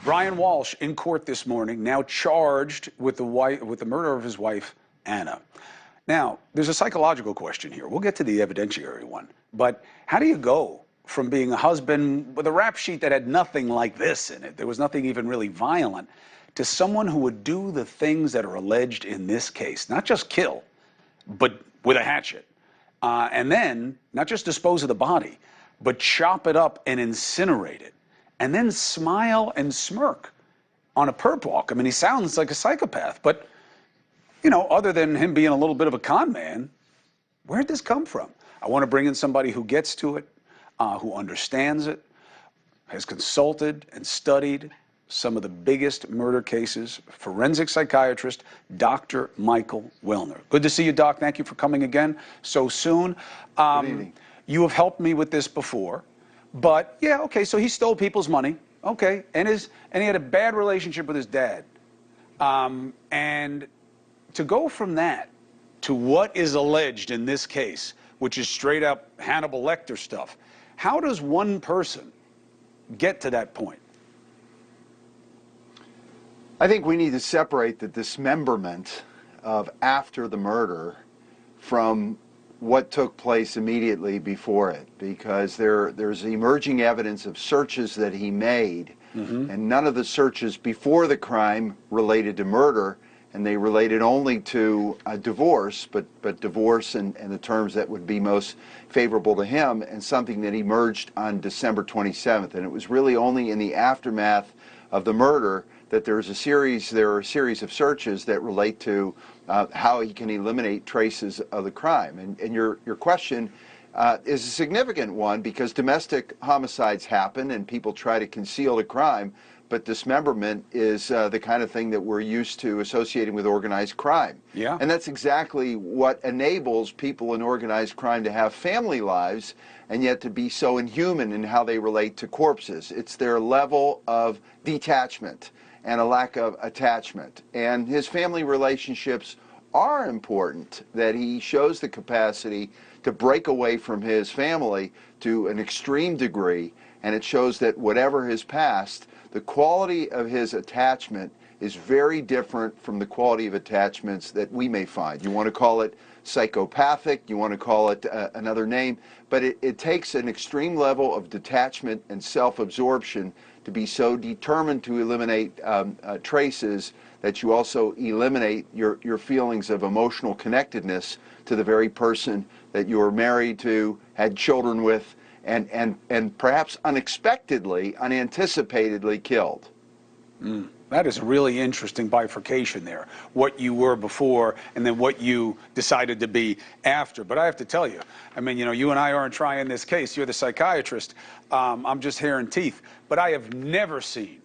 Brian Walshe in court this morning, now charged with the murder of his wife, Anna. Now, there's a psychological question here. We'll get to the evidentiary one. But how do you go from being a husband with a rap sheet that had nothing like this in it, there was nothing even really violent, to someone who would do the things that are alleged in this case? Not just kill, but with a hatchet. And then, not just dispose of the body, but chop it up and incinerate it. And then smile and smirk on a perp walk. I mean, he sounds like a psychopath, but, you know, other than him being a little bit of a con man, where'd this come from? I want to bring in somebody who gets to it, who understands it, has consulted and studied some of the biggest murder cases, forensic psychiatrist, Dr. Michael Welner. Good to see you, Doc. Thank you for coming again so soon. Good evening. You have helped me with this before. But yeah, okay, so he stole people's money, okay, and he had a bad relationship with his dad. And to go from that to what is alleged in this case, which is straight up Hannibal Lecter stuff, how does one person get to that point? I think we need to separate the dismemberment of after the murder from what took place immediately before it, because there's emerging evidence of searches that he made, and none of the searches before the crime related to murder, and they related only to divorce, but divorce and the terms that would be most favorable to him, and something that emerged on December 27th. And it was really only in the aftermath of the murder that there are a series of searches that relate to how he can eliminate traces of the crime. And your question is a significant one, because domestic homicides happen and people try to conceal the crime, but dismemberment is the kind of thing that we're used to associating with organized crime. Yeah. And that's exactly what enables people in organized crime to have family lives and yet to be so inhuman in how they relate to corpses. It's their level of detachment and a lack of attachment. And his family relationships are important, that he shows the capacity to break away from his family to an extreme degree, and it shows that whatever his past, the quality of his attachment is very different from the quality of attachments that we may find. You want to call it psychopathic, you want to call it another name, but it takes an extreme level of detachment and self-absorption to be so determined to eliminate traces that you also eliminate your feelings of emotional connectedness to the very person that you were married to, had children with, and perhaps unexpectedly, unanticipatedly killed. That is a really interesting bifurcation there. What you were before and then what you decided to be after. But I have to tell you, I mean, you know, you and I aren't trying this case. You're the psychiatrist. I'm just hair and teeth. But I have never seen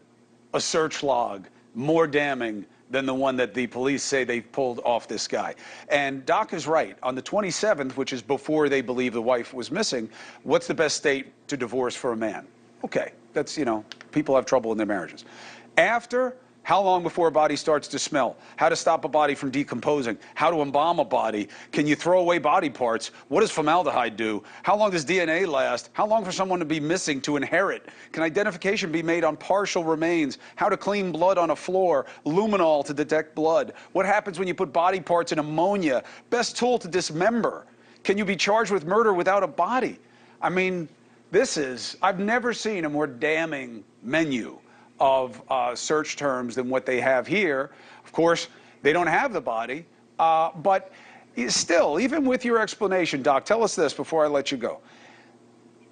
a search log more damning than the one that the police say they pulled off this guy. And Doc is right. On the 27th, which is before they believe the wife was missing, what's the best state to divorce for a man? Okay, that's, you know, people have trouble in their marriages. After, how long before a body starts to smell? How to stop a body from decomposing? How to embalm a body? Can you throw away body parts? What does formaldehyde do? How long does DNA last? How long for someone to be missing to inherit? Can identification be made on partial remains? How to clean blood on a floor? Luminol to detect blood? What happens when you put body parts in ammonia? Best tool to dismember? Can you be charged with murder without a body? I mean, I've never seen a more damning menu of search terms than what they have here. Of course, they don't have the body, but still, even with your explanation, Doc, tell us this before I let you go.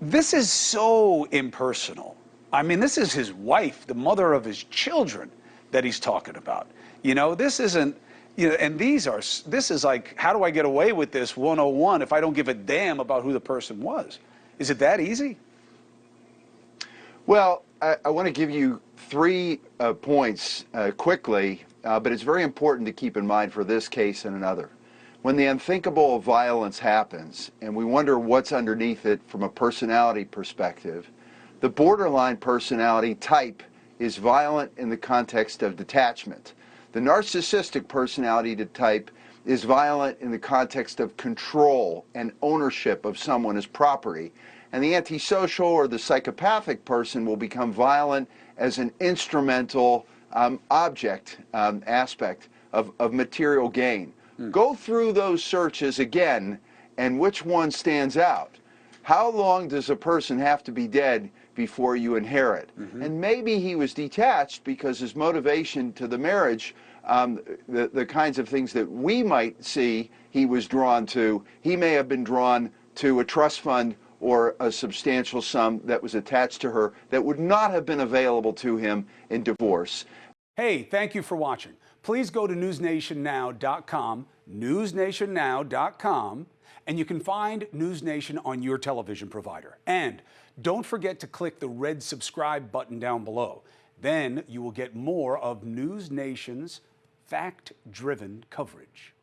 This is so impersonal. I mean, this is his wife, the mother of his children, that he's talking about. You know, this isn't, you know, and this is like, how do I get away with this 101 if I don't give a damn about who the person was? Is it that easy? Well, I want to give you 3 points quickly, but it's very important to keep in mind for this case and another. When the unthinkable violence happens, and we wonder what's underneath it from a personality perspective, the borderline personality type is violent in the context of detachment. The narcissistic personality type is violent in the context of control and ownership of someone as property. And the antisocial or the psychopathic person will become violent as an instrumental object aspect of material gain. Go through those searches again, and which one stands out? How long does a person have to be dead before you inherit? And maybe he was detached because his motivation to the marriage, the kinds of things that we might see he was drawn to, he may have been drawn to a trust fund or a substantial sum that was attached to her that would not have been available to him in divorce. Hey, thank you for watching. Please go to newsnationnow.com, newsnationnow.com, and you can find NewsNation on your television provider. And don't forget to click the red subscribe button down below. Then you will get more of NewsNation's fact-driven coverage.